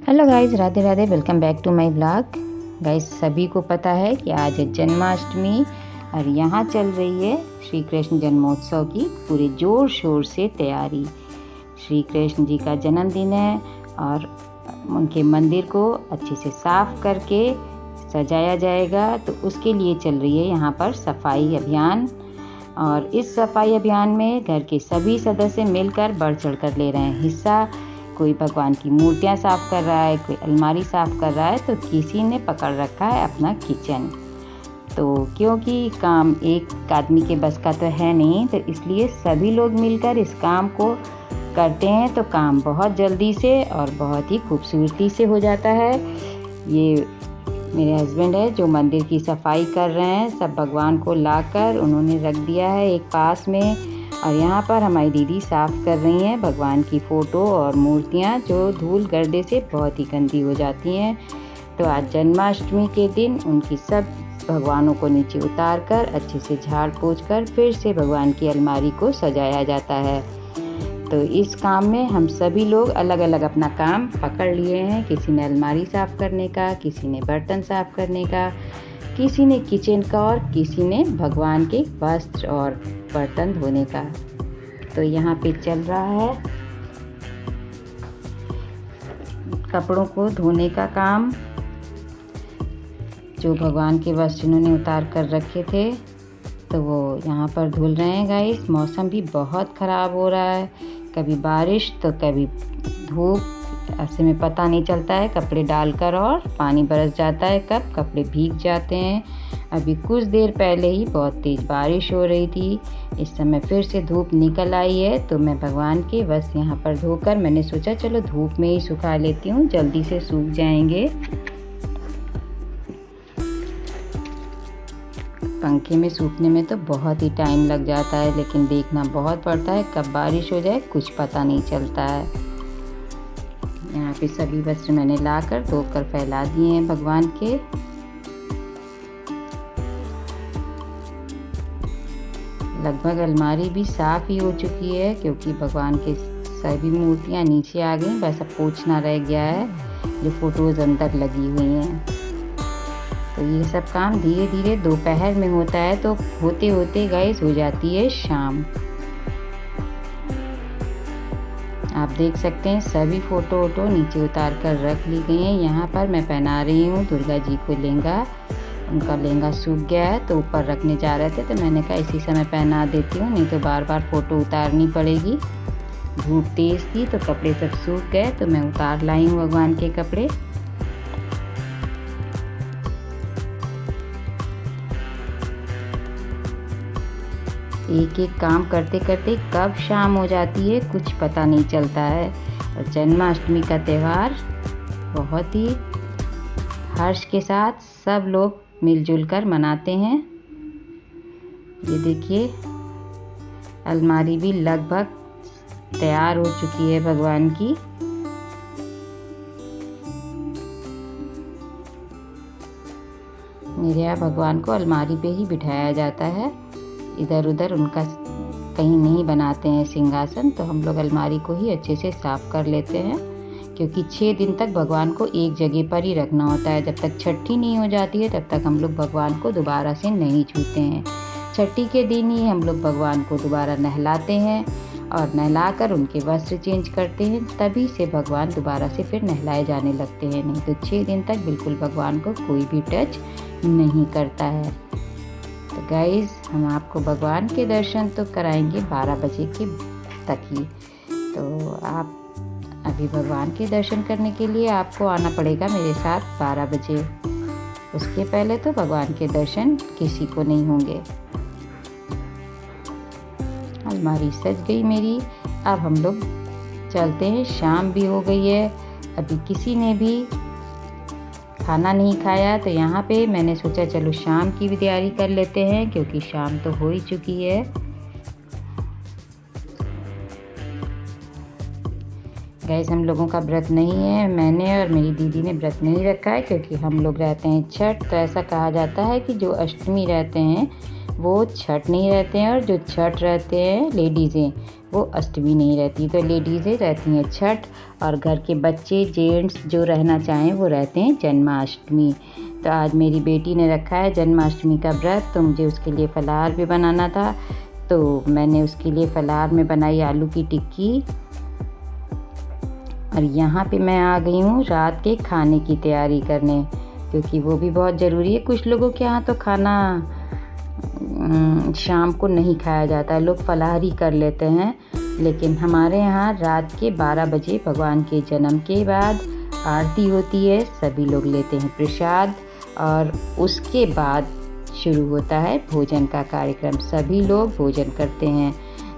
Hello guys, Radhe Radhe. Welcome back to my blog. Guys, सभी को पता है कि आज है जन्माष्टमी और यहाँ चल रही है श्री कृष्ण जन्मोत्सव की पूरे जोर शोर से तैयारी। श्री कृष्ण जी का जन्मदिन है और उनके मंदिर को अच्छे से साफ करके सजाया जाएगा, तो उसके लिए चल रही है यहाँ पर सफाई अभियान। और इस सफाई अभियान में घर के सभी सदस्य मिलकर बढ़ चढ़ कर ले रहे हैं हिस्सा। कोई भगवान की मूर्तियाँ साफ़ कर रहा है, कोई अलमारी साफ़ कर रहा है, तो किसी ने पकड़ रखा है अपना किचन। तो क्योंकि काम एक आदमी के बस का तो है नहीं, तो इसलिए सभी लोग मिलकर इस काम को करते हैं, तो काम बहुत जल्दी से और बहुत ही खूबसूरती से हो जाता है। ये मेरे हस्बैंड है जो मंदिर की सफाई कर रहे हैं। सब भगवान को लाकर उन्होंने रख दिया है एक पास में, और यहाँ पर हमारी दीदी साफ़ कर रही हैं भगवान की फ़ोटो और मूर्तियाँ जो धूल गर्दे से बहुत ही गंदी हो जाती हैं। तो आज जन्माष्टमी के दिन उनकी सब भगवानों को नीचे उतार कर अच्छे से झाड़ पोंछ कर फिर से भगवान की अलमारी को सजाया जाता है। तो इस काम में हम सभी लोग अलग अलग अपना काम पकड़ लिए हैं। किसी ने अलमारी साफ़ करने का, किसी ने बर्तन साफ़ करने का, किसी ने किचन का और किसी ने भगवान के वस्त्र और बर्तन धोने का। तो यहाँ पे चल रहा है कपड़ों को धोने का काम। जो भगवान के वस्त्र इन्होंने उतार कर रखे थे तो वो यहाँ पर धुल रहे हैं। गाइस, मौसम भी बहुत ख़राब हो रहा है, कभी बारिश तो कभी धूप, ऐसे में पता नहीं चलता है। कपड़े डालकर और पानी बरस जाता है, कब कपड़े भीग जाते हैं। अभी कुछ देर पहले ही बहुत तेज़ बारिश हो रही थी, इस समय फिर से धूप निकल आई है। तो मैं भगवान के वस्त्र यहाँ पर धोकर मैंने सोचा चलो धूप में ही सुखा लेती हूँ, जल्दी से सूख जाएंगे। पंखे में सूखने में तो बहुत ही टाइम लग जाता है, लेकिन देखना बहुत पड़ता है, कब बारिश हो जाए कुछ पता नहीं चलता है। यहाँ पे सभी वस्त्र मैंने लाकर धोकर फैला दिए हैं भगवान के। लगभग अलमारी भी साफ़ ही हो चुकी है, क्योंकि भगवान के सभी मूर्तियाँ नीचे आ गई, बस अब पोंछना रह गया है जो फ़ोटोज़ अंदर लगी हुई हैं। तो ये सब काम धीरे धीरे दोपहर में होता है, तो होते होते गाइस हो जाती है शाम। आप देख सकते हैं सभी फ़ोटो नीचे उतार कर रख ली गई हैं। यहाँ पर मैं पहना रही हूँ दुर्गा जी को लहंगा। उनका लहंगा सूख गया है तो ऊपर रखने जा रहे थे, तो मैंने कहा इसी समय पहना देती हूँ, नहीं तो बार बार फ़ोटो उतारनी पड़ेगी। धूप तेज़ थी तो कपड़े सब सूख गए, तो मैं उतार लाई हूँ भगवान के कपड़े। एक एक काम करते करते कब शाम हो जाती है कुछ पता नहीं चलता है। और जन्माष्टमी का त्यौहार बहुत ही हर्ष के साथ सब लोग मिलजुल कर मनाते हैं। ये देखिए अलमारी भी लगभग तैयार हो चुकी है भगवान की। मेरे यहाँ भगवान को अलमारी पे ही बिठाया जाता है, इधर उधर उनका कहीं नहीं बनाते हैं सिंहासन। तो हम लोग अलमारी को ही अच्छे से साफ़ कर लेते हैं, क्योंकि 6 दिन तक भगवान को एक जगह पर ही रखना होता है। जब तक छठी नहीं हो जाती है तब तक हम लोग भगवान को दोबारा से नहीं छूते हैं। छठी के दिन ही हम लोग भगवान को दोबारा नहलाते हैं और नहलाकर उनके वस्त्र चेंज करते हैं, तभी से भगवान दोबारा से फिर नहलाए जाने लगते हैं। नहीं तो 6 दिन तक बिल्कुल भगवान को कोई भी टच नहीं करता है। तो गाइज़, हम आपको भगवान के दर्शन तो कराएंगे 12 बजे के तक ही। तो आप अभी भगवान के दर्शन करने के लिए आपको आना पड़ेगा मेरे साथ 12 बजे। उसके पहले तो भगवान के दर्शन किसी को नहीं होंगे। अलमारी सज गई मेरी। अब हम लोग चलते हैं, शाम भी हो गई है। अभी किसी ने भी खाना नहीं खाया, तो यहाँ पे मैंने सोचा चलो शाम की भी तैयारी कर लेते हैं, क्योंकि शाम तो हो ही चुकी है। गाइस, हम लोगों का व्रत नहीं है, मैंने और मेरी दीदी ने व्रत नहीं रखा है, क्योंकि हम लोग रहते हैं छठ। तो ऐसा कहा जाता है कि जो अष्टमी रहते हैं वो छठ नहीं रहते हैं, और जो छठ रहते हैं लेडीज़ें वो अष्टमी नहीं रहती। तो लेडीज़ें रहती हैं छठ, और घर के बच्चे जेंट्स जो रहना चाहें वो रहते हैं जन्माष्टमी। तो आज मेरी बेटी ने रखा है जन्माष्टमी का व्रत, तो मुझे उसके लिए फलाहार भी बनाना था। तो मैंने उसके लिए फलाहार में बनाई आलू की टिक्की। और यहाँ पे मैं आ गई हूँ रात के खाने की तैयारी करने, क्योंकि वो भी बहुत ज़रूरी है। कुछ लोगों के यहाँ तो खाना शाम को नहीं खाया जाता है, लोग फलाहारी कर लेते हैं। लेकिन हमारे यहाँ रात के 12 बजे भगवान के जन्म के बाद आरती होती है, सभी लोग लेते हैं प्रसाद, और उसके बाद शुरू होता है भोजन का कार्यक्रम। सभी लोग भोजन करते हैं,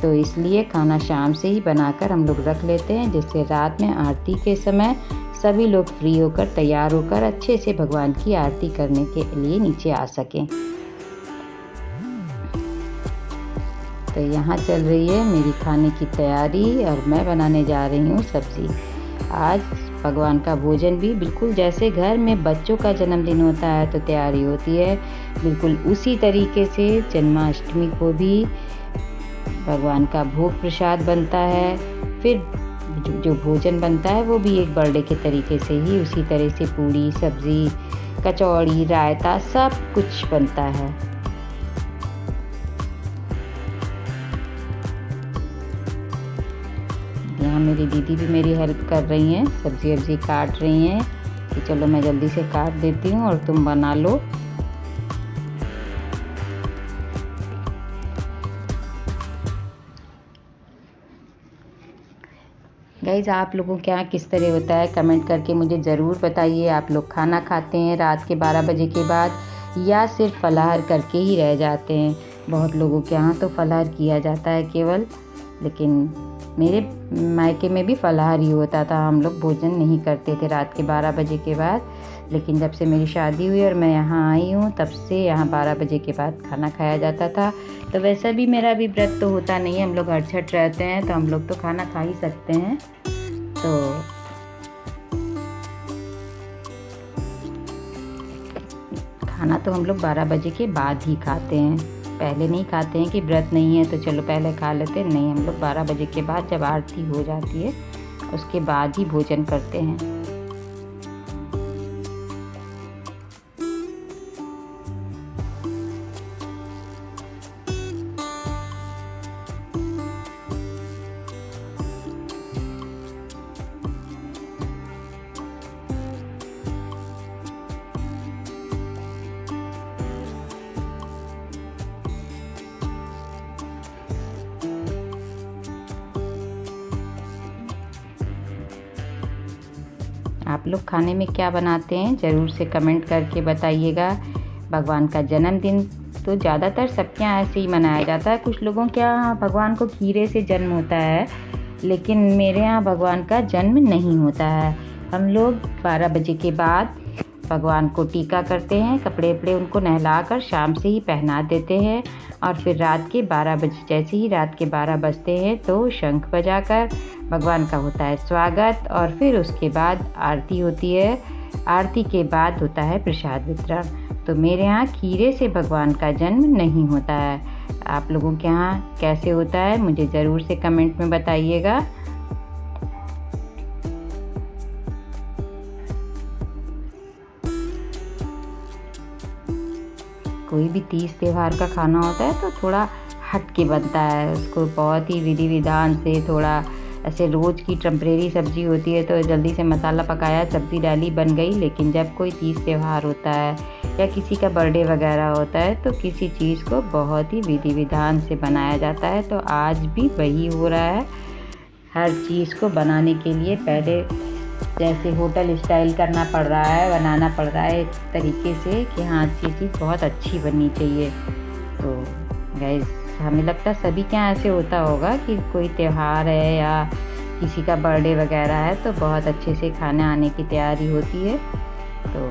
तो इसलिए खाना शाम से ही बनाकर हम लोग रख लेते हैं, जिससे रात में आरती के समय सभी लोग फ्री होकर तैयार होकर अच्छे से भगवान की आरती करने के लिए नीचे आ सकें। तो यहाँ चल रही है मेरी खाने की तैयारी, और मैं बनाने जा रही हूँ सब्ज़ी। आज भगवान का भोजन भी बिल्कुल जैसे घर में बच्चों का जन्मदिन होता है तो तैयारी होती है, बिल्कुल उसी तरीके से जन्माष्टमी को भी भगवान का भोग प्रसाद बनता है। फिर जो भोजन बनता है वो भी एक बर्थडे के तरीके से ही उसी तरह से पूड़ी, सब्ज़ी, कचौड़ी, रायता सब कुछ बनता है। यहाँ मेरी दीदी भी मेरी हेल्प कर रही हैं, सब्ज़ी वब्ज़ी काट रही हैं कि चलो मैं जल्दी से काट देती हूँ और तुम बना लो। गाइज़, आप लोगों के यहाँ किस तरह होता है कमेंट करके मुझे ज़रूर बताइए। आप लोग खाना खाते हैं रात के 12 बजे के बाद या सिर्फ फलाहार करके ही रह जाते हैं? बहुत लोगों के यहाँ तो फलाहार किया जाता है केवल, लेकिन मेरे मायके में भी फलाहार ही होता था। हम लोग भोजन नहीं करते थे रात के 12 बजे के बाद, लेकिन जब से मेरी शादी हुई और मैं यहाँ आई हूँ तब से यहाँ 12 बजे के बाद खाना खाया जाता था। तो वैसा भी मेरा भी व्रत तो होता नहीं है, हम लोग अड़छठ रहते हैं तो हम लोग तो खाना खा ही सकते हैं। तो खाना तो हम लोग 12 बजे के बाद ही खाते हैं, पहले नहीं खाते हैं कि व्रत नहीं है तो चलो पहले खा लेते हैं। नहीं, हम लोग 12 बजे के बाद जब आरती हो जाती है उसके बाद ही भोजन करते हैं। आप लोग खाने में क्या बनाते हैं ज़रूर से कमेंट करके बताइएगा। भगवान का जन्मदिन तो ज़्यादातर सबके यहाँ ऐसे ही मनाया जाता है। कुछ लोगों के यहाँ भगवान को खीरे से जन्म होता है, लेकिन मेरे यहाँ भगवान का जन्म नहीं होता है। हम लोग 12 बजे के बाद भगवान को टीका करते हैं, कपड़े वपड़े उनको नहलाकर शाम से ही पहना देते हैं, और फिर रात के 12 बजे जैसे ही रात के 12 बजते हैं तो शंख बजाकर भगवान का होता है स्वागत, और फिर उसके बाद आरती होती है। आरती के बाद होता है प्रसाद वितरण। तो मेरे यहाँ खीरे से भगवान का जन्म नहीं होता है। आप लोगों के यहाँ कैसे होता है मुझे ज़रूर से कमेंट में बताइएगा। कोई भी तीज त्यौहार का खाना होता है तो थोड़ा हट के बनता है, उसको बहुत ही विधि विधान से, थोड़ा ऐसे रोज़ की टेम्परेरी सब्ज़ी होती है तो जल्दी से मसाला पकाया, सब्ज़ी डाली, बन गई। लेकिन जब कोई तीज त्यौहार होता है या किसी का बर्थडे वगैरह होता है तो किसी चीज़ को बहुत ही विधि विधान से बनाया जाता है। तो आज भी वही हो रहा है। हर चीज़ को बनाने के लिए पहले जैसे होटल स्टाइल करना पड़ रहा है, बनाना पड़ रहा है एक तरीके से कि हाँ ये चीज़ बहुत अच्छी बननी चाहिए। तो गाइस, हमें लगता है सभी के यहाँ ऐसे होता होगा कि कोई त्यौहार है या किसी का बर्थडे वगैरह है तो बहुत अच्छे से खाने आने की तैयारी होती है। तो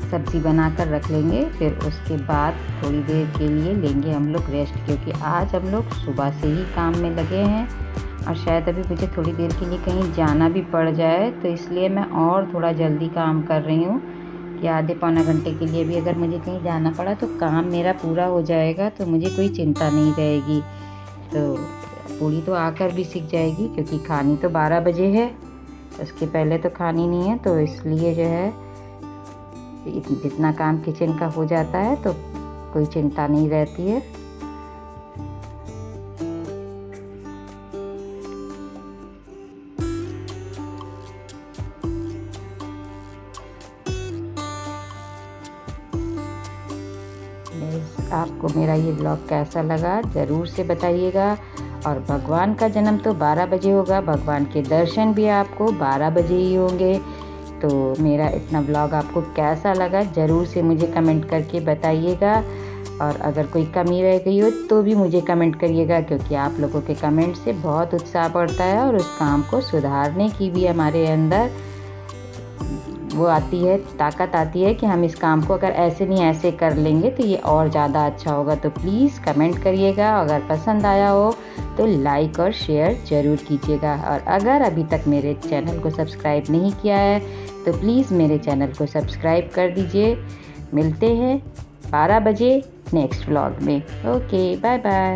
सब्ज़ी बनाकर रख लेंगे। फिर उसके बाद थोड़ी देर के लिए लेंगे हम लोग रेस्ट, क्योंकि आज हम लोग सुबह से ही काम में लगे हैं और शायद अभी मुझे थोड़ी देर के लिए कहीं जाना भी पड़ जाए, तो इसलिए मैं और थोड़ा जल्दी काम कर रही हूँ कि आधे पौना घंटे के लिए भी अगर मुझे कहीं जाना पड़ा तो काम मेरा पूरा हो जाएगा, तो मुझे कोई चिंता नहीं रहेगी। तो पूड़ी तो आकर भी सीख जाएगी, क्योंकि खानी तो 12 बजे है, उसके पहले तो खानी नहीं है। तो इसलिए जो है जितना काम किचन का हो जाता है तो कोई चिंता नहीं रहती है। आपको मेरा ये ब्लॉग कैसा लगा ज़रूर से बताइएगा। और भगवान का जन्म तो 12 बजे होगा, भगवान के दर्शन भी आपको 12 बजे ही होंगे। तो मेरा इतना ब्लॉग आपको कैसा लगा ज़रूर से मुझे कमेंट करके बताइएगा। और अगर कोई कमी रह गई हो तो भी मुझे कमेंट करिएगा, क्योंकि आप लोगों के कमेंट से बहुत उत्साह बढ़ता है और उस काम को सुधारने की भी हमारे अंदर वो आती है, ताकत आती है कि हम इस काम को अगर ऐसे नहीं ऐसे कर लेंगे तो ये और ज़्यादा अच्छा होगा। तो प्लीज़ कमेंट करिएगा, अगर पसंद आया हो तो लाइक और शेयर ज़रूर कीजिएगा। और अगर अभी तक मेरे चैनल को सब्सक्राइब नहीं किया है तो प्लीज़ मेरे चैनल को सब्सक्राइब कर दीजिए। मिलते हैं 12 बजे नेक्स्ट व्लॉग में। Okay, bye bye.